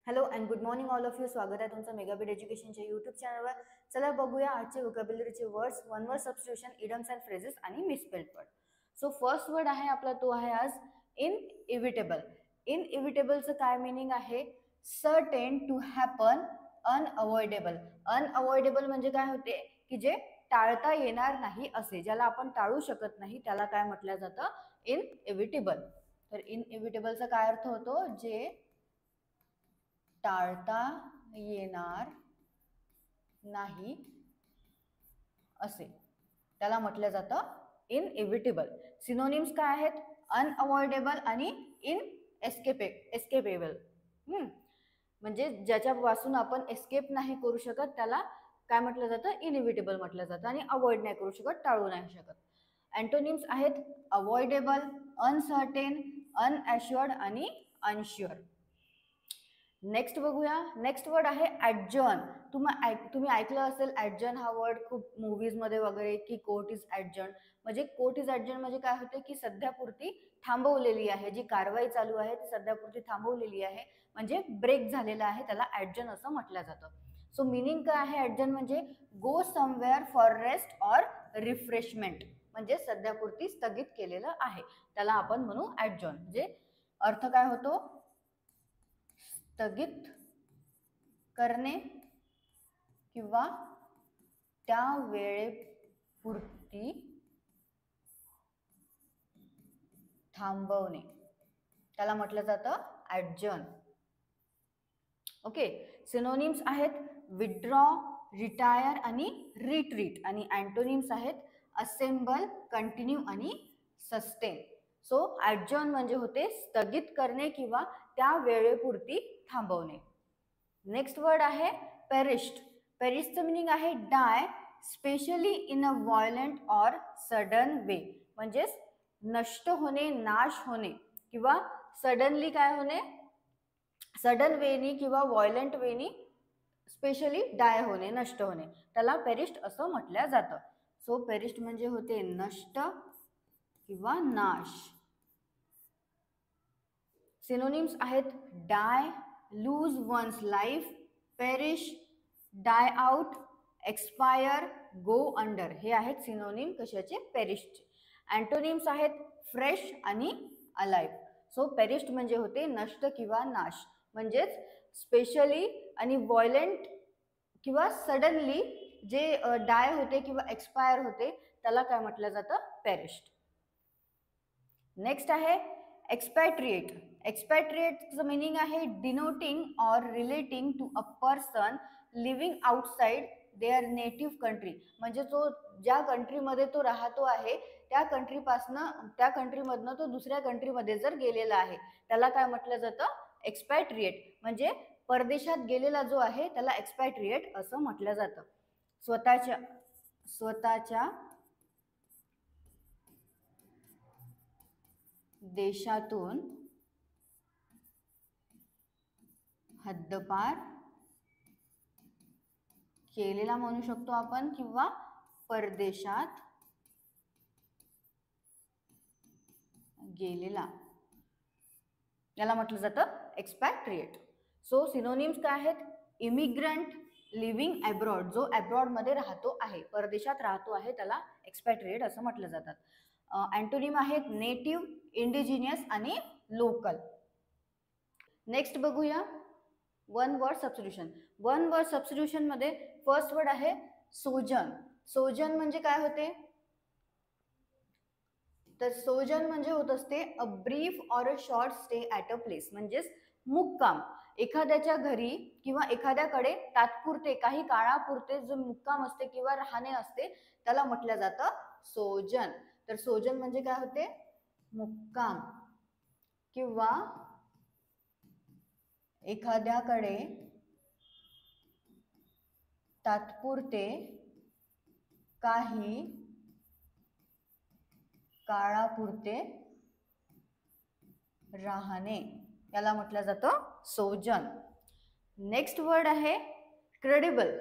Hello and good morning all of you. स्वागत आहे तुमचं मेगाबिट एज्युकेशनच्या यूट्यूब चॅनलवर. चला बघूया आजचे व्होकॅब्युलरीचे words, one word substitution, idioms and phrases आणि misspelled word. So first word आहे आपला, तो आहे आज इनइव्हिटेबल. इनइव्हिटेबलचं काय मिनिंग आहे? Certain to happen, unavoidable. Unavoidable म्हणजे काय होते की जे टाळता येणार नाही असे, ज्याला आपण टाळू शकत नाही त्याला काय म्हटलं जातं? इनइव्हिटेबल. तर इनइव्हिटेबलचा काय अर्थ होतो? जे टाळता येणार नाही असे, त्याला म्हटलं जातं इनइव्हिटेबल. सिनोनिम्स काय आहेत? अनअवॉइडेबल आणि एस्केपेबल. म्हणजे ज्याच्यापासून आपण एस्केप नाही करू शकत त्याला काय म्हटलं जातं? इनइव्हिटेबल म्हटलं जातं. आणि अवॉइड नाही करू शकत, टाळू नाही शकत. अँटोनिम्स आहेत अवॉइडेबल, अनसर्टेन, अनअश्युअर्ड आणि अनश्युअर. नेक्स्ट बघूया. नेक्स्ट वर्ड आहे ॲडजर्न. तुम्ही ऐकलं असेल ॲडजर्न हा वर्ड खूप मूवीजमध्ये वगैरे, की कोर्ट इज ॲडजर्न. म्हणजे कोर्ट इज ॲडजर्न म्हणजे काय होते की सध्यापुरती थांबवलेली आहे, जी कारवाई चालू आहे ती सध्यापुरती थांबवलेली आहे, म्हणजे ब्रेक झालेला आहे, त्याला ॲडजर्न असं म्हटलं जातं. सो मिनिंग काय आहे ॲडजर्न? म्हणजे go somewhere for rest or refreshment, म्हणजे सध्यापुरती स्थगित केलेलं आहे, त्याला आपण म्हणू ॲडजर्न. म्हणजे अर्थ काय होतो? स्थगित करणे किंवा त्या वेळेपुरती थांबवणे, त्याला म्हटलं जातं ॲडजर्न. ओके. सिनोनिम्स आहेत विथड्रॉ, रिटायर आणि रिट्रीट. आणि अँटोनिम्स आहेत असेंबल, कंटिन्यू आणि सस्टेन. सो ॲडजर्न म्हणजे होते स्थगित करणे किंवा त्या वेळेपुरती थांबवणे. नेक्स्ट वर्ड आहे पेरिश्ड. पेरिशचं मिनिंग आहे die, specially in a violent or sudden way. म्हणजेच नष्ट होणे, नाश होणे किंवा सडनली काय होणे, सडन वेनी किंवा व्हायलेंट वेनी स्पेशली डाय होणे, नष्ट होणे, त्याला पेरिश्ड असं म्हटलं जातं. सो पेरिश्ड म्हणजे होते नष्ट किंवा नाश. सिनोनिम्स आहेत डाय, लूज वन्स लाईफ, पेरिश, डाय आउट, एक्सपायर, गो अंडर. हे आहेत सिनोनिम कशाचे? पेरिशचे. अँटोनिम्स आहेत फ्रेश आणि अलाइव्ह. सो पेरिश्ड म्हणजे होते नष्ट किंवा नाश, म्हणजेच स्पेशली आणि व्हायलेंट किंवा सडनली जे डाय होते किंवा एक्सपायर होते त्याला काय म्हटलं जातं? पेरिश्ड. नेक्स्ट आहे एक्सपॅट्रिएट. एक्सपॅट्रिएटचं मिनिंग आहे denoting or relating to a person living outside their native country. म्हणजे तो ज्या कंट्रीमध्ये तो राहतो आहे त्या कंट्रीमधनं तो दुसऱ्या कंट्रीमध्ये जर गेलेला आहे त्याला काय म्हटलं जातं? एक्सपॅट्रिएट. म्हणजे परदेशात गेलेला जो आहे त्याला एक्सपॅट्रिएट असं म्हटलं जातं. स्वतःच्या देशातून हद्दपार केलेला म्हणू शकतो आपण, किंवा परदेशात गेलेला, याला म्हटलं जातं एक्सपॅट्रिएट. सो सिनोनिम्स काय आहेत? इमिग्रंट, लिव्हिंग अब्रॉड, जो अब्रॉड मध्ये राहतो आहे, परदेशात राहतो आहे, त्याला एक्सपॅट्रिएट असं म्हटलं जातात. अँटोनिम आहेत नेटिव्ह, इंडिजिनियस आणि लोकल. नेक्स्ट बघूया one word substitution. One word substitution मध्ये फर्स्ट वर्ड आहे सोजन. सोजन म्हणजे काय होते? तर सोजन म्हणजे होत असते a brief or a short stay at a place. म्हणजेच मुक्काम, एखाद्याच्या घरी किंवा एखाद्याकडे तात्पुरते, काही काळापुरते जो मुक्काम असते किंवा राहणे असते त्याला म्हटलं जातं सोजन. तर सोजन म्हणजे काय होते? मुक्काम किंवा एखाद्याकडे तात्पुरते काही काळापुरते राहणे, याला म्हटलं जातं सोजन. नेक्स्ट वर्ड आहे क्रेडिबल.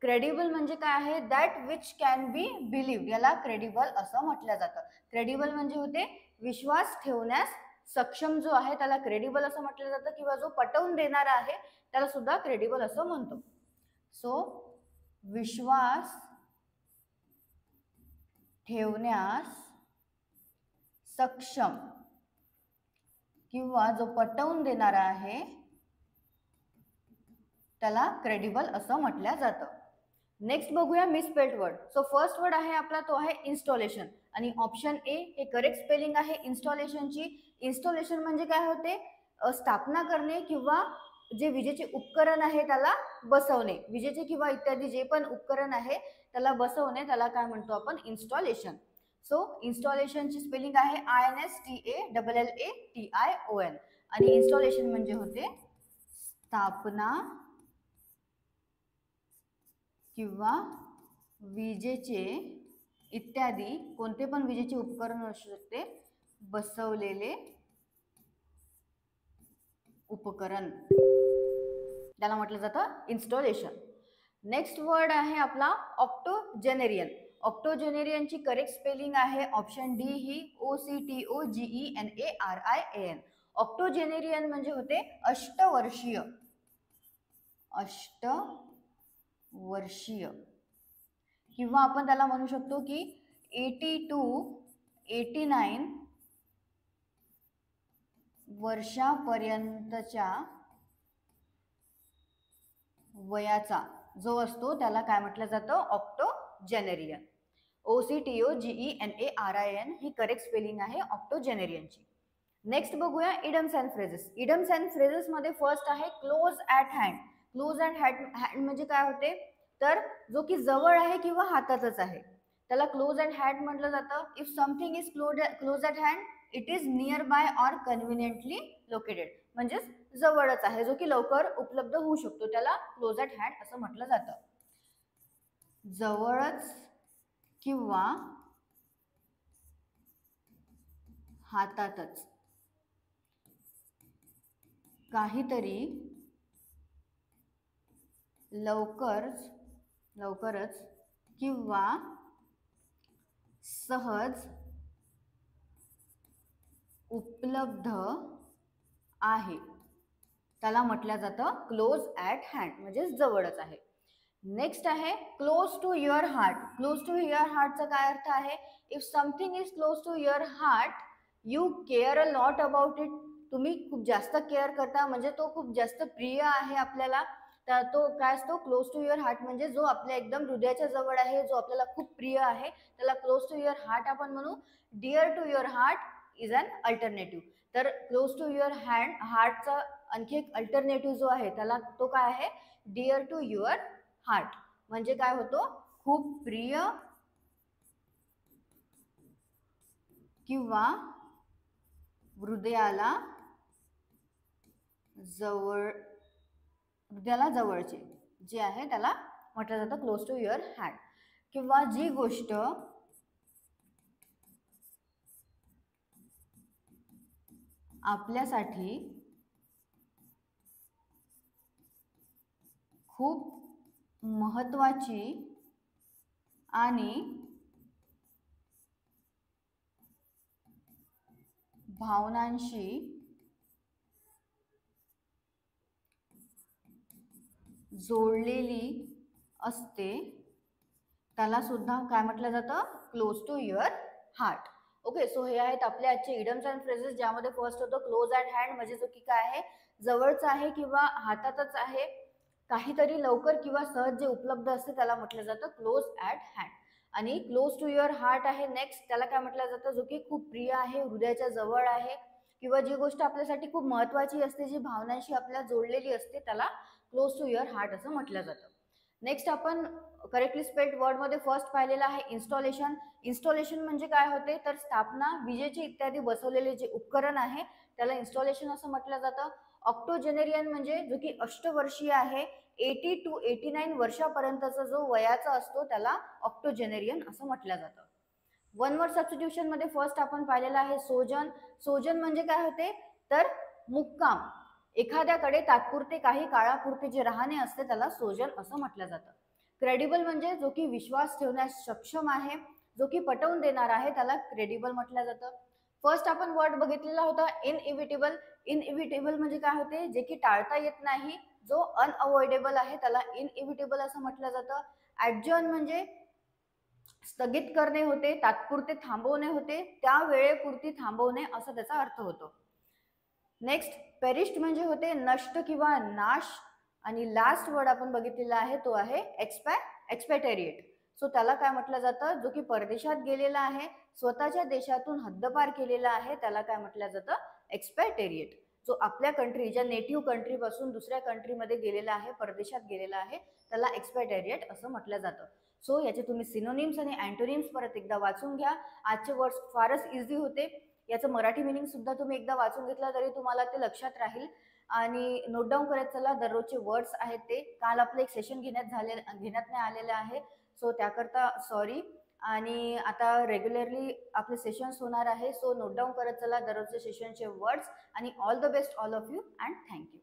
क्रेडिबल म्हणजे काय आहे? That which can be believed, याला क्रेडिबल असं म्हटलं जातं. क्रेडिबल म्हणजे होते विश्वास ठेवण्यास सक्षम जो आहे त्याला क्रेडिबल असं म्हटलं जातं, किंवा जो पटवून देणारा आहे त्याला सुद्धा क्रेडिबल असं म्हणतो. सो विश्वास ठेवण्यास सक्षम किंवा जो पटवून देणारा आहे त्याला क्रेडिबल असं म्हटलं जातं. नेक्स्ट बघूया misspelled word. So first word आहे आपला तो आहे इन्स्टॉलेशन, आणि ऑप्शन ए हे करेक्ट स्पेलिंग आहे इन्स्टॉलेशनची. इन्स्टॉलेशन म्हणजे काय होते, स्थापना करणे किंवा जे विजेचे उपकरण आहे त्याला बसवणे, विजेचे किंवा इत्यादी जे पण उपकरण आहे त्याला बसवणे, त्याला काय म्हणतो आपण, इन्स्टॉलेशन. सो इन्स्टॉलेशनची स्पेलिंग आहे INSTALLATION, आणि इन्स्टॉलेशन म्हणजे होते स्थापना किंवा विजेचे इत्यादी कोणते पण विजेचे उपकरण असू शकते बसवलेले उपकरण, त्याला म्हटलं जातं इन्स्टॉलेशन. नेक्स्ट वर्ड आहे आपला ऑक्टोजेनेरियन. ऑक्टोजेनेरियनची करेक्ट स्पेलिंग आहे ऑप्शन डी ही OCTOGENARIAN. ऑक्टोजेनेरियन म्हणजे होते अष्टवर्षीय, अष्टवर्षीय, किंवा आपण त्याला म्हणू शकतो की 80 to 89 वर्षापर्यंतच्या वयाचा जो असतो त्याला काय म्हटलं जातं, ऑक्टोजेनेरियन. OCTOGENARIAN ही करेक्ट स्पेलिंग आहे ऑक्टोजेनेरियनची. नेक्स्ट बघूया इडम्स अँड फ्रेजेस. इडम्स अँड फ्रेजेस मध्ये फर्स्ट आहे close at hand. Close at hand म्हणजे काय होते, तर जो की जवळ आहे किंवा हातातच आहे त्याला क्लोज ॲट हँड म्हटलं जातं. If something is close at hand it is near by or conveniently located, म्हणजेच जवळच आहे, जो की लवकर उपलब्ध होऊ शकतो, त्याला क्लोज ॲट हँड असं म्हटलं जातं. जवळच किंवा हातातच काहीतरी लवकरच किंवा सहज उपलब्ध आहे त्याला म्हटलं जातं क्लोज ॲट हँड, म्हणजे जवळच आहे. नेक्स्ट आहे close to your heart. Close to your हार्टचा काय अर्थ आहे, if something is close to your heart you care a lot about it. तुम्ही खूप जास्त केअर करता, म्हणजे तो खूप जास्त प्रिय आहे आपल्याला, तर तो काय असतो, क्लोज टू युअर हार्ट म्हणजे जो आपल्या एकदम हृदयाच्या जवळ आहे, जो आपल्याला खूप प्रिय आहे त्याला क्लोज टू युअर हार्ट आपण म्हणू. Dear to your heart is an alternative. तर क्लोज टू युअर हार्टचा आणखी एक अल्टरनेटिव्ह जो आहे त्याला तो काय आहे, डिअर टू युअर हार्ट, म्हणजे काय होतो, खूप प्रिय किंवा हृदयाला जवळचे जे आहे त्याला म्हटलं जातं क्लोज टू युअर हार्ट. किंवा जी गोष्ट आपल्यासाठी खूप महत्त्वाची आणि भावनांशी जोडलेली असते त्याला सुद्धा काय म्हटलं जातं, close to your heart. Okay, so हे आहेत आपले आजचे इडम्स अँड फ्रेजेस, ज्यामध्ये फर्स्ट होतं क्लोज ॲट हँड, म्हणजे जो की काय आहे, जवळचा आहे किंवा हातातच आहे, काहीतरी लवकर किंवा सहज जे उपलब्ध असते त्याला म्हटलं जातं क्लोज ॲट हँड. आणि क्लोज टू युअर हार्ट आहे नेक्स्ट, त्याला काय म्हटलं जातं, जो की खूप प्रिय आहे, हृदयाच्या जवळ आहे, किंवा जी गोष्ट आपल्यासाठी खूप महत्त्वाची असते, जी भावनांशी आपल्या जोडलेली असते त्याला क्लोज टू युअर हार्ट असं म्हटलं जातं. नेक्स्ट आपण करेक्टली स्पेल्ड वर्डमध्ये फर्स्ट पाहिलेला आहे इन्स्टॉलेशन. इन्स्टॉलेशन म्हणजे काय होते, तर स्थापना, विजेचे इत्यादी बसवलेले जे उपकरण आहे त्याला इन्स्टॉलेशन असं म्हटलं जातं. ऑक्टोजेनेरियन म्हणजे जो की अष्टवर्षीय आहे, 80 to 89 वर्षापर्यंतचा जो वयाचा असतो त्याला ऑक्टोजेनेरियन असं म्हटलं जातं. वन वर्ड सबस्टिट्यूशन मध्ये फर्स्ट आपण पाहिलेला आहे सोजन. सोजन म्हणजे काय होते, तर मुक्काम, एखाद्याकडे तात्पुरते काही काळापुरते जे राहणे असते त्याला सोजन असं म्हटलं जातं. क्रेडिबल म्हणजे जो की विश्वास ठेवण्यास सक्षम आहे, जो की पटवून देणार आहे त्याला क्रेडिबल म्हटलं जातं. फर्स्ट आपण वर्ड बघितलेला होता इनइव्हिटेबल. इनइव्हिटेबल म्हणजे काय होते, जे की टाळता येत नाही, जो अनअवॉइडेबल आहे त्याला इनइव्हिटेबल असं म्हटलं जातं. ॲडजर्न म्हणजे स्थगित करणे होते, तात्पुरते थांबवणे होते, त्या वेळेपुरती थांबवणे असा त्याचा अर्थ होतो. नेक्स्ट पेरिश्ड म्हणजे होते नष्ट किंवा नाश. आणि लास्ट वर्ड आपण बघितलेला आहे तो आहे एक्सपॅटेरिएट. सो त्याला काय म्हटलं जातं, जो की परदेशात गेलेला आहे, स्वतःच्या देशातून हद्दपार केलेला आहे, त्याला काय म्हटलं जातं, एक्सपॅटेरिएट. जो आपल्या कंट्री, ज्या नेटिव्ह कंट्री पासून दुसऱ्या कंट्रीमध्ये गेलेला आहे, परदेशात गेलेला आहे, त्याला एक्सपॅटेरिएट असं म्हटलं जातं. सो याचे तुम्ही सिनोनिम्स आणि अँटोनिम्स परत एकदा वाचून घ्या. आजचे वर्ड्स फारच इझी होते. याचं मराठी मिनिंग सुद्धा तुम्ही एकदा वाचून घेतला तरी तुम्हाला ते लक्षात राहील. आणि नोट डाऊन करत चला, दररोजचे वर्ड्स आहेत ते. काल आपलं एक सेशन घेण्यात नाही आलेलं आहे, सो त्याकरता सॉरी. आणि आता रेग्युलरली आपले सेशन्स होणार आहे, सो नोट डाऊन करत चला दररोजचे सेशनचे वर्ड्स. आणि all the best all of you and thank you.